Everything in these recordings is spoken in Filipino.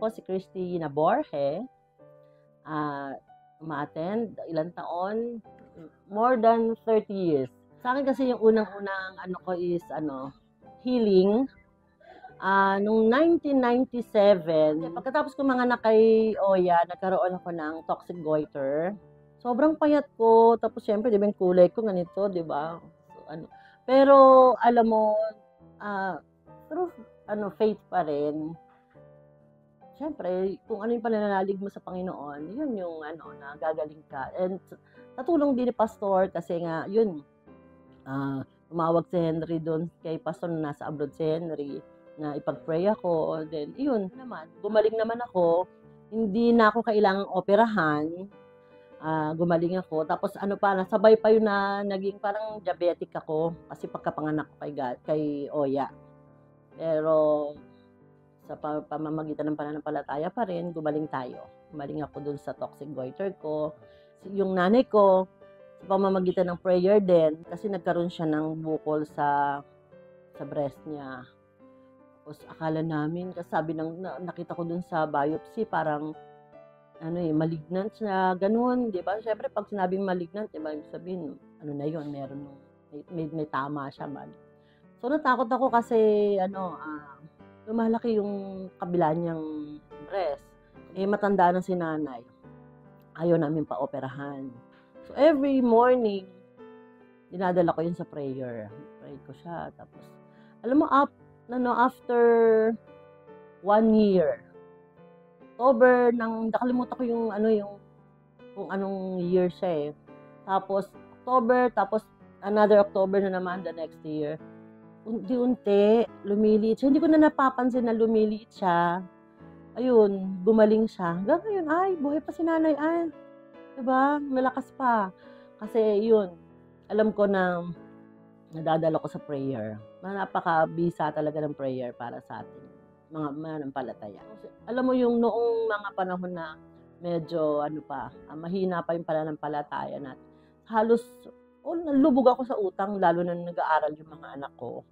ako si Christina Borge. Uma-attend ilang taon, more than 30 years. Sa akin kasi yung unang-unang ano ko is healing. Nung 1997, pagkatapos ko manganak kay Oya, nagkaroon ako ng toxic goiter. Sobrang payat ko, tapos syempre, di ba yung kulay ko ganito, di ba? So, pero, alam mo, through, faith pa rin. Syempre, kung ano yung pananalalig mo sa Panginoon, yun yung, nagagaling ka. And, natulong din ni Pastor, kasi nga, yun, tumawag si Henry doon kay Pastor na nasa abroad si Henry, na ipag-pray ako. Then, yun naman, gumaling naman ako. Hindi na ako kailangang operahan. Gumaling ako. Tapos nasabay pa yun na naging parang diabetic ako kasi pagkapanganak ko kay Oya. Pero sa pamamagitan ng pananampalataya pa rin, gumaling tayo. Gumaling ako dun sa toxic goiter ko. Yung nanay ko, sa pamamagitan ng prayer din, kasi nagkaroon siya ng bukol sa breast niya. Tapos akala namin, kasi sabi nakita ko dun sa biopsy, parang malignant siya, ganun, di ba? Siyempre, pag sinabing malignant, di ba, sabihin, na yun, may tama siya, So, natakot ako kasi, lumalaki yung kabila niyang breast. Matanda na si nanay. Ayaw namin pa-operahan. So, every morning, dinadala ko yun sa prayer. Pray ko siya. Tapos, alam mo, after 1 year, October, nakalimutan ko yung kung anong year siya eh. Tapos, October, tapos another October na naman the next year. Unti-unti, lumiliit siya. Hindi ko na napapansin na lumiliit siya. Ayun, gumaling siya. Hanggang ngayon, ay, buhay pa si nanay, ay. Diba? Malakas pa. Kasi yun, alam ko na nadadala ko sa prayer. Napaka-bisa talaga ng prayer para sa atin. Mga mananampalataya. Alam mo yung noong mga panahon na medyo mahina pa yung pananampalataya natin. Halos, nalubog ako sa utang, lalo na nag-aaral yung mga anak ko.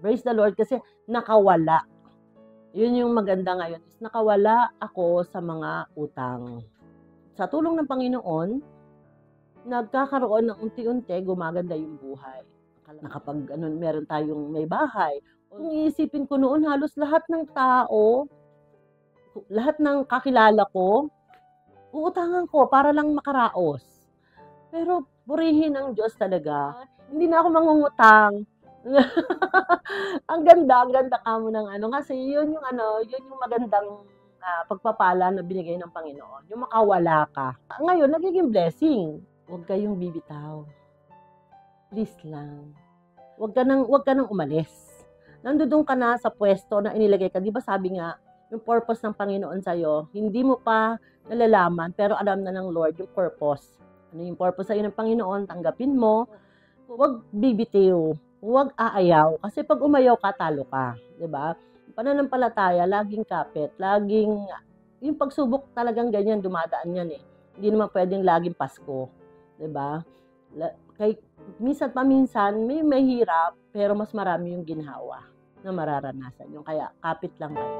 Praise the Lord, kasi nakawala. Yun yung maganda ngayon, is nakawala ako sa mga utang. Sa tulong ng Panginoon, nagkakaroon ng unti-unti, gumaganda yung buhay. Meron tayong may bahay. Kung iisipin ko noon, halos lahat ng tao, lahat ng kakilala ko, uutangan ko para lang makaraos. Pero purihin ang Diyos talaga. Hindi na ako mangungutang. Ang ganda kamo ng kasi yun yung magandang pagpapala na binigay ng Panginoon. Yung makawala ka. Ngayon, nagiging blessing. Huwag kayong bibitaw. Please lang. Huwag ka nang umalis. Nandoon ka na sa pwesto na inilagay ka. Di ba sabi nga, yung purpose ng Panginoon sa'yo, hindi mo pa nalalaman, pero alam na ng Lord yung purpose. Ano yung purpose sa'yo ng Panginoon, tanggapin mo. Huwag bibitiw. Huwag aayaw. Kasi pag umayaw ka, talo ka. Di ba? Pananampalataya, laging kapit. Yung pagsubok talagang ganyan, dumadaan yan eh. Hindi naman pwedeng laging Pasko. Di ba? Minsan paminsan, may mahirap, pero mas marami yung ginhawa na mararanasan. Yung kaya, kapit lang kayo.